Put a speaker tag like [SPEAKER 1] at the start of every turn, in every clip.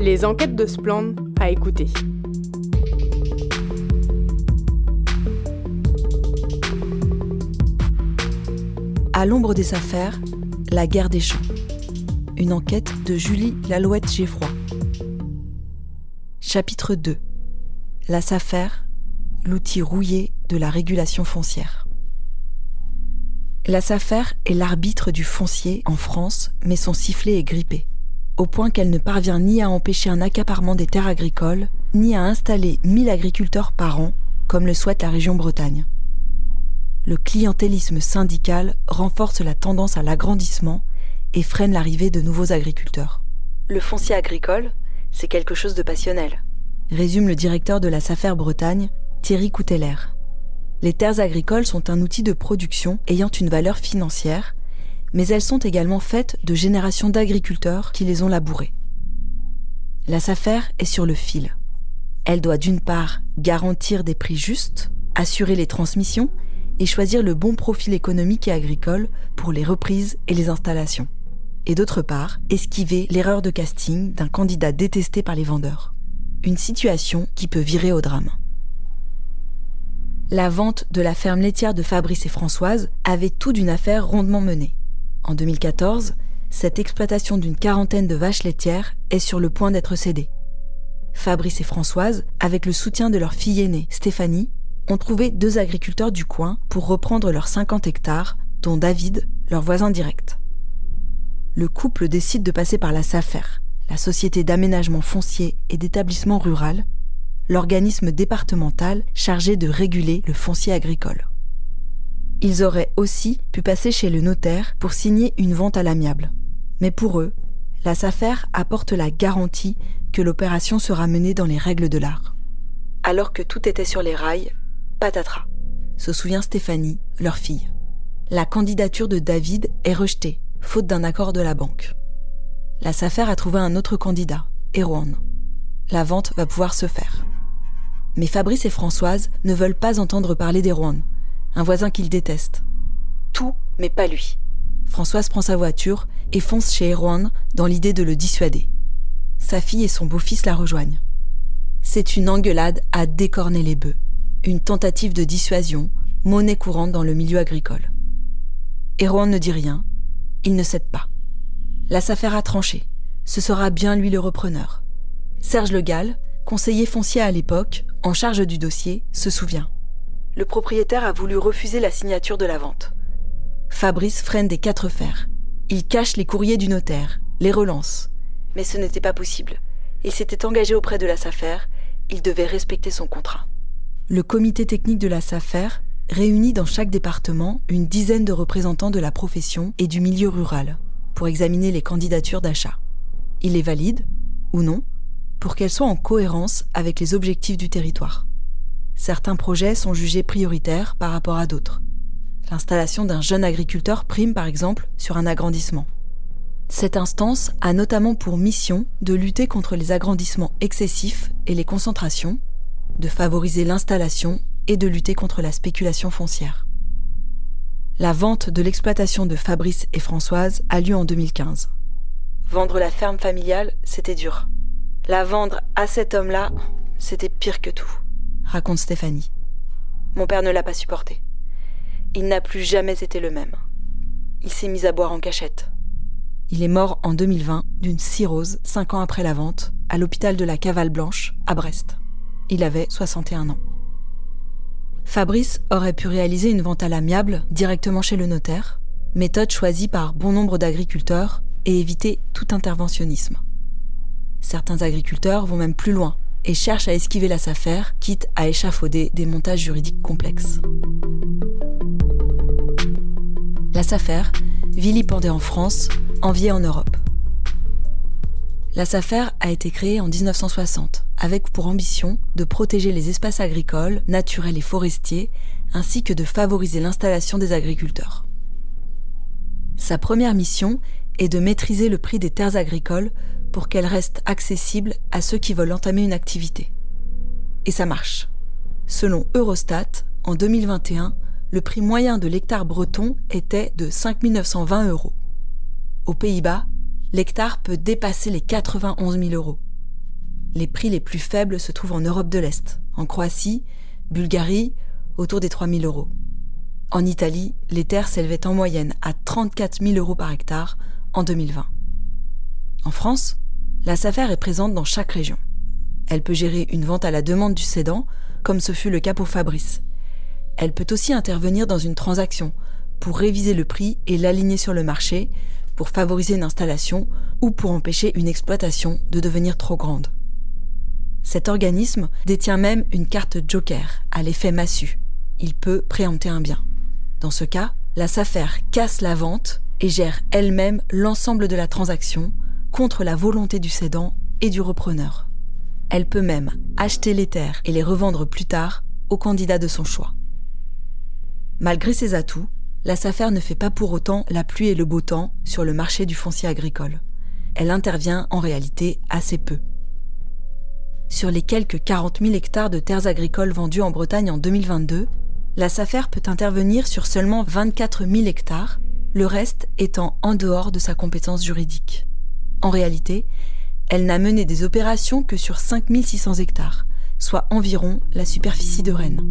[SPEAKER 1] Les enquêtes de Splend à écouter.
[SPEAKER 2] À l'ombre des affaires, la guerre des champs. Une enquête de Julie Lalouette-Geffroy. Chapitre 2. La SAFER, l'outil rouillé de la régulation foncière. La SAFER est l'arbitre du foncier en France, mais son sifflet est grippé, au point qu'elle ne parvient ni à empêcher un accaparement des terres agricoles, ni à installer 1000 agriculteurs par an, comme le souhaite la région Bretagne. Le clientélisme syndical renforce la tendance à l'agrandissement et freine l'arrivée de nouveaux agriculteurs. Le foncier agricole, c'est quelque chose de passionnel, résume le directeur de la SAFER Bretagne, Thierry Couteller. Les terres agricoles sont un outil de production ayant une valeur financière, mais elles sont également faites de générations d'agriculteurs qui les ont labourées. La SAFER est sur le fil. Elle doit d'une part garantir des prix justes, assurer les transmissions et choisir le bon profil économique et agricole pour les reprises et les installations. Et d'autre part, esquiver l'erreur de casting d'un candidat détesté par les vendeurs. Une situation qui peut virer au drame. La vente de la ferme laitière de Fabrice et Françoise avait tout d'une affaire rondement menée. En 2014, cette exploitation d'une quarantaine de vaches laitières est sur le point d'être cédée. Fabrice et Françoise, avec le soutien de leur fille aînée, Stéphanie, ont trouvé 2 agriculteurs du coin pour reprendre leurs 50 hectares, dont David, leur voisin direct. Le couple décide de passer par la SAFER, la Société d'aménagement foncier et d'établissement rural, l'organisme départemental chargé de réguler le foncier agricole. Ils auraient aussi pu passer chez le notaire pour signer une vente à l'amiable. Mais pour eux, la SAFER apporte la garantie que l'opération sera menée dans les règles de l'art. Alors que tout était sur les rails, patatras, se souvient Stéphanie, leur fille. La candidature de David est rejetée, faute d'un accord de la banque. La SAFER a trouvé un autre candidat, Erwan. La vente va pouvoir se faire. Mais Fabrice et Françoise ne veulent pas entendre parler d'Erwan, un voisin qu'ils détestent. Tout, mais pas lui. Françoise prend sa voiture et fonce chez Erwan dans l'idée de le dissuader. Sa fille et son beau-fils la rejoignent. C'est une engueulade à décorner les bœufs. Une tentative de dissuasion, monnaie courante dans le milieu agricole. Erwan ne dit rien, il ne cède pas. La SAFER a tranché, ce sera bien lui le repreneur. Serge Le Gall, conseiller foncier à l'époque, en charge du dossier, se souvient. Le propriétaire a voulu refuser la signature de la vente. Fabrice freine des 4 fers. Il cache les courriers du notaire, les relance. Mais ce n'était pas possible. Il s'était engagé auprès de la SAFER, il devait respecter son contrat. Le comité technique de la SAFER réunit dans chaque département une dizaine de représentants de la profession et du milieu rural pour examiner les candidatures d'achat. Il les valide, ou non, pour qu'elles soient en cohérence avec les objectifs du territoire. Certains projets sont jugés prioritaires par rapport à d'autres. L'installation d'un jeune agriculteur prime par exemple sur un agrandissement. Cette instance a notamment pour mission de lutter contre les agrandissements excessifs et les concentrations, de favoriser l'installation et de lutter contre la spéculation foncière. La vente de l'exploitation de Fabrice et Françoise a lieu en 2015. Vendre la ferme familiale, c'était dur. La vendre à cet homme-là, c'était pire que tout, raconte Stéphanie. Mon père ne l'a pas supporté. Il n'a plus jamais été le même. Il s'est mis à boire en cachette. Il est mort en 2020 d'une cirrhose 5 ans après la vente, à l'hôpital de la Cavale Blanche, à Brest. Il avait 61 ans. Fabrice aurait pu réaliser une vente à l'amiable directement chez le notaire, méthode choisie par bon nombre d'agriculteurs et éviter tout interventionnisme. Certains agriculteurs vont même plus loin et cherchent à esquiver la SAFER, quitte à échafauder des montages juridiques complexes. La SAFER, vilipendée en France, enviée en Europe. La SAFER a été créée en 1960, avec pour ambition de protéger les espaces agricoles, naturels et forestiers, ainsi que de favoriser l'installation des agriculteurs. Sa première mission est de maîtriser le prix des terres agricoles pour qu'elles restent accessibles à ceux qui veulent entamer une activité. Et ça marche. Selon Eurostat, en 2021, le prix moyen de l'hectare breton était de 5 920 €. Aux Pays-Bas, l'hectare peut dépasser les 91 000 €. les prix les plus faibles se trouvent en Europe de l'Est, en Croatie, Bulgarie, autour des 3 000 €. En Italie, les terres s'élevaient en moyenne à 34 000 € par hectare en 2020. En France, la SAFER est présente dans chaque région. Elle peut gérer une vente à la demande du cédant, comme ce fut le cas pour Fabrice. Elle peut aussi intervenir dans une transaction pour réviser le prix et l'aligner sur le marché, pour favoriser une installation ou pour empêcher une exploitation de devenir trop grande. Cet organisme détient même une carte joker à l'effet massue. Il peut préempter un bien. Dans ce cas, la SAFER casse la vente et gère elle-même l'ensemble de la transaction contre la volonté du cédant et du repreneur. Elle peut même acheter les terres et les revendre plus tard au candidat de son choix. Malgré ses atouts, la SAFER ne fait pas pour autant la pluie et le beau temps sur le marché du foncier agricole. Elle intervient en réalité assez peu. Sur les quelques 40 000 hectares de terres agricoles vendus en Bretagne en 2022, la SAFER peut intervenir sur seulement 24 000 hectares, le reste étant en dehors de sa compétence juridique. En réalité, elle n'a mené des opérations que sur 5 600 hectares, soit environ la superficie de Rennes.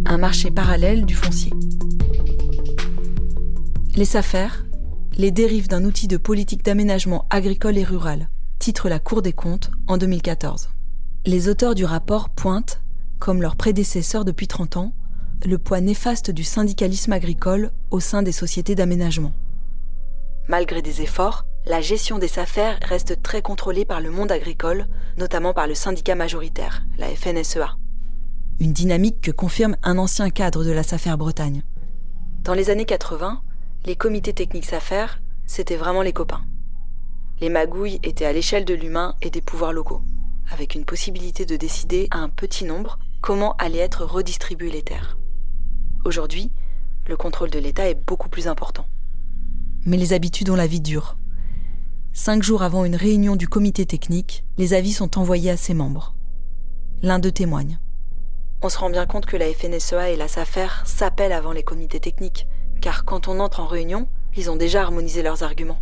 [SPEAKER 2] Un marché parallèle du foncier. Les SAFER, les dérives d'un outil de politique d'aménagement agricole et rural, titre la Cour des comptes en 2014. Les auteurs du rapport pointent, comme leurs prédécesseurs depuis 30 ans, le poids néfaste du syndicalisme agricole au sein des sociétés d'aménagement. Malgré des efforts, la gestion des SAFER reste très contrôlée par le monde agricole, notamment par le syndicat majoritaire, la FNSEA. Une dynamique que confirme un ancien cadre de la SAFER Bretagne. Dans les années 80, les comités techniques SAFER, c'était vraiment les copains. Les magouilles étaient à l'échelle de l'humain et des pouvoirs locaux, avec une possibilité de décider à un petit nombre comment allaient être redistribuées les terres. Aujourd'hui, le contrôle de l'État est beaucoup plus important. Mais les habitudes ont la vie dure. 5 jours avant une réunion du comité technique, les avis sont envoyés à ses membres. L'un d'eux témoigne. On se rend bien compte que la FNSEA et la SAFER s'appellent avant les comités techniques, car quand on entre en réunion, ils ont déjà harmonisé leurs arguments.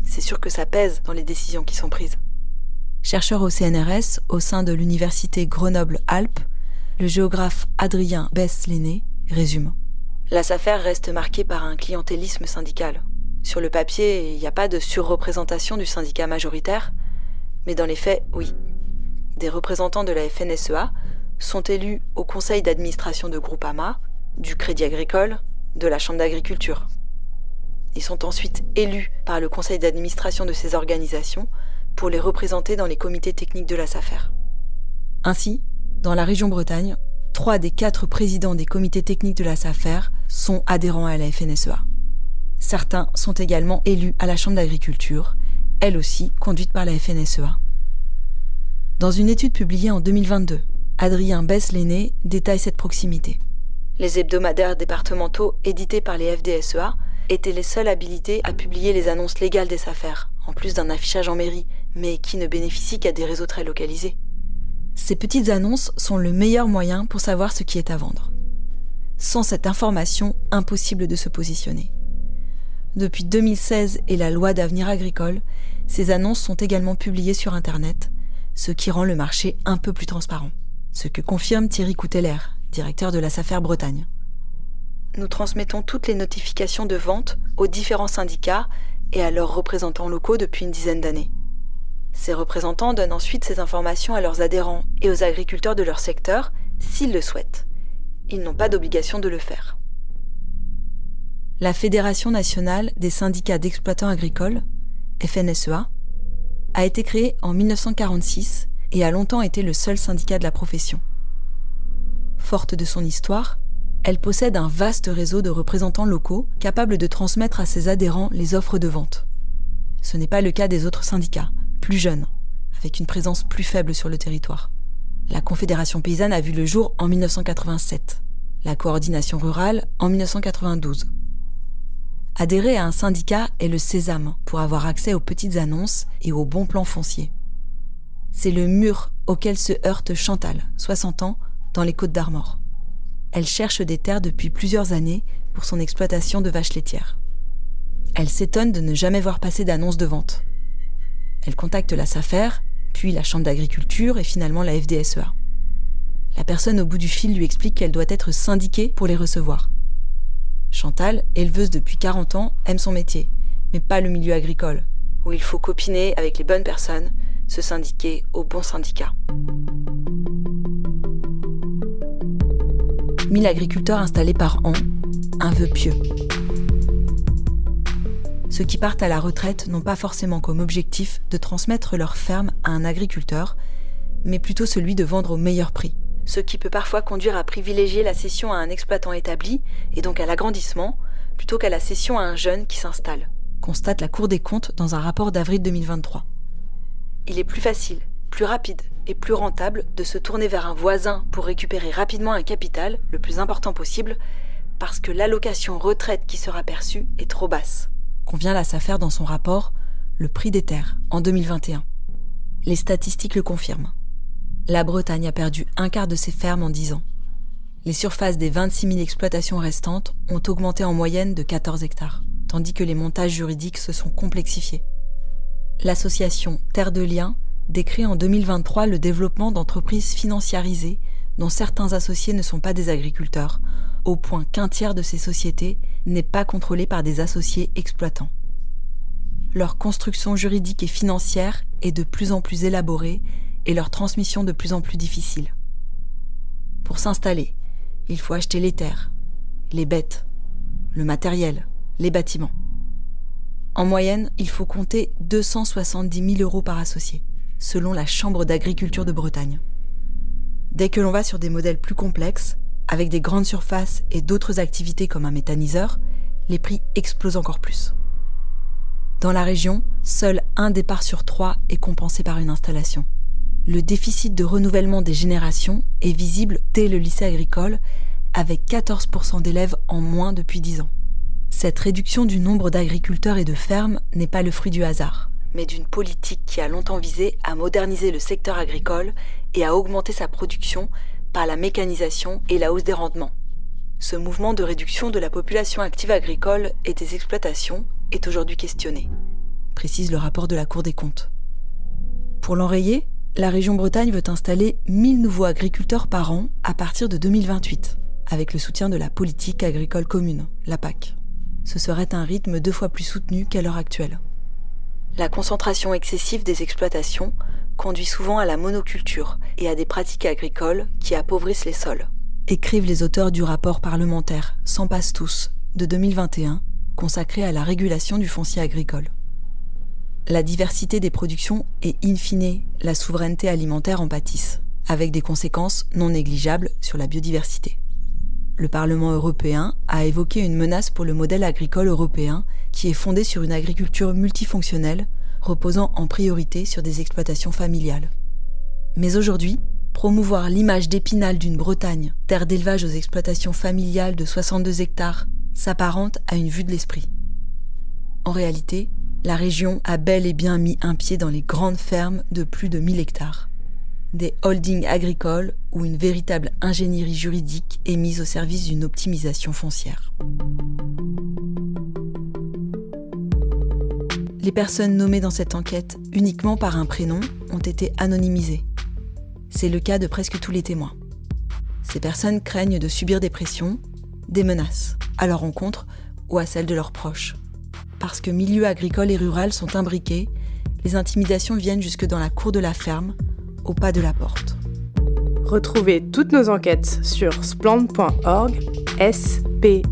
[SPEAKER 2] C'est sûr que ça pèse dans les décisions qui sont prises. Chercheur au CNRS au sein de l'université Grenoble-Alpes, le géographe Adrien Besse-Lenné résume. La SAFER reste marquée par un clientélisme syndical. Sur le papier, il n'y a pas de surreprésentation du syndicat majoritaire, mais dans les faits, oui. Des représentants de la FNSEA sont élus au conseil d'administration de Groupama, du Crédit Agricole, de la Chambre d'agriculture. Ils sont ensuite élus par le conseil d'administration de ces organisations pour les représenter dans les comités techniques de la SAFER. Ainsi, dans la région Bretagne, 3 des 4 présidents des comités techniques de la SAFER sont adhérents à la FNSEA. Certains sont également élus à la Chambre d'agriculture, elle aussi conduite par la FNSEA. Dans une étude publiée en 2022, Adrien Besse-Lenné détaille cette proximité. Les hebdomadaires départementaux édités par les FDSEA étaient les seuls habilités à publier les annonces légales des SAFER, en plus d'un affichage en mairie, mais qui ne bénéficient qu'à des réseaux très localisés. Ces petites annonces sont le meilleur moyen pour savoir ce qui est à vendre. Sans cette information, impossible de se positionner. Depuis 2016 et la loi d'avenir agricole, ces annonces sont également publiées sur Internet, ce qui rend le marché un peu plus transparent. Ce que confirme Thierry Couteller, directeur de la SAFER Bretagne. Nous transmettons toutes les notifications de vente aux différents syndicats et à leurs représentants locaux depuis une dizaine d'années. Ces représentants donnent ensuite ces informations à leurs adhérents et aux agriculteurs de leur secteur s'ils le souhaitent. Ils n'ont pas d'obligation de le faire. La Fédération nationale des syndicats d'exploitants agricoles, FNSEA, a été créée en 1946 et a longtemps été le seul syndicat de la profession. Forte de son histoire, elle possède un vaste réseau de représentants locaux capables de transmettre à ses adhérents les offres de vente. Ce n'est pas le cas des autres syndicats, plus jeunes, avec une présence plus faible sur le territoire. La Confédération paysanne a vu le jour en 1987, la Coordination rurale en 1992. Adhérer à un syndicat est le sésame pour avoir accès aux petites annonces et aux bons plans fonciers. C'est le mur auquel se heurte Chantal, 60 ans, dans les Côtes-d'Armor. Elle cherche des terres depuis plusieurs années pour son exploitation de vaches laitières. Elle s'étonne de ne jamais voir passer d'annonce de vente. Elle contacte la SAFER, puis la Chambre d'agriculture et finalement la FDSEA. La personne au bout du fil lui explique qu'elle doit être syndiquée pour les recevoir. Chantal, éleveuse depuis 40 ans, aime son métier, mais pas le milieu agricole, où il faut copiner avec les bonnes personnes, se syndiquer au bon syndicat. 1000 agriculteurs installés par an, un vœu pieux. Ceux qui partent à la retraite n'ont pas forcément comme objectif de transmettre leur ferme à un agriculteur, mais plutôt celui de vendre au meilleur prix. Ce qui peut parfois conduire à privilégier la cession à un exploitant établi, et donc à l'agrandissement, plutôt qu'à la cession à un jeune qui s'installe, constate la Cour des comptes dans un rapport d'avril 2023. Il est plus facile, plus rapide et plus rentable de se tourner vers un voisin pour récupérer rapidement un capital, le plus important possible, parce que l'allocation retraite qui sera perçue est trop basse. Convient la SAFER dans son rapport « Le prix des terres » en 2021. Les statistiques le confirment. La Bretagne a perdu un quart de ses fermes en 10 ans. Les surfaces des 26 000 exploitations restantes ont augmenté en moyenne de 14 hectares, tandis que les montages juridiques se sont complexifiés. L'association Terre de Liens décrit en 2023 le développement d'entreprises financiarisées dont certains associés ne sont pas des agriculteurs, au point qu'un tiers de ces sociétés n'est pas contrôlé par des associés exploitants. Leur construction juridique et financière est de plus en plus élaborée et leur transmission de plus en plus difficile. Pour s'installer, il faut acheter les terres, les bêtes, le matériel, les bâtiments. En moyenne, il faut compter 270 000 € par associé, selon la Chambre d'agriculture de Bretagne. Dès que l'on va sur des modèles plus complexes, avec des grandes surfaces et d'autres activités comme un méthaniseur, les prix explosent encore plus. Dans la région, seul un départ sur 3 est compensé par une installation. Le déficit de renouvellement des générations est visible dès le lycée agricole, avec 14% d'élèves en moins depuis 10 ans. Cette réduction du nombre d'agriculteurs et de fermes n'est pas le fruit du hasard, mais d'une politique qui a longtemps visé à moderniser le secteur agricole et à augmenter sa production par la mécanisation et la hausse des rendements. Ce mouvement de réduction de la population active agricole et des exploitations est aujourd'hui questionné, précise le rapport de la Cour des comptes. Pour l'enrayer, la région Bretagne veut installer 1000 nouveaux agriculteurs par an à partir de 2028, avec le soutien de la politique agricole commune, la PAC. Ce serait un rythme 2 fois plus soutenu qu'à l'heure actuelle. La concentration excessive des exploitations conduit souvent à la monoculture et à des pratiques agricoles qui appauvrissent les sols. Écrivent les auteurs du rapport parlementaire S'en passe tous de 2021, consacré à la régulation du foncier agricole. La diversité des productions et in fine la souveraineté alimentaire en pâtissent, avec des conséquences non négligeables sur la biodiversité. Le Parlement européen a évoqué une menace pour le modèle agricole européen qui est fondé sur une agriculture multifonctionnelle, reposant en priorité sur des exploitations familiales. Mais aujourd'hui, promouvoir l'image d'Épinal d'une Bretagne, terre d'élevage aux exploitations familiales de 62 hectares, s'apparente à une vue de l'esprit. En réalité, la région a bel et bien mis un pied dans les grandes fermes de plus de 1000 hectares. Des holdings agricoles où une véritable ingénierie juridique est mise au service d'une optimisation foncière. Les personnes nommées dans cette enquête uniquement par un prénom ont été anonymisées. C'est le cas de presque tous les témoins. Ces personnes craignent de subir des pressions, des menaces, à leur encontre ou à celles de leurs proches. Parce que milieu agricole et rural sont imbriqués, les intimidations viennent jusque dans la cour de la ferme, au pas de la porte.
[SPEAKER 1] Retrouvez toutes nos enquêtes sur spland.org, splann.org.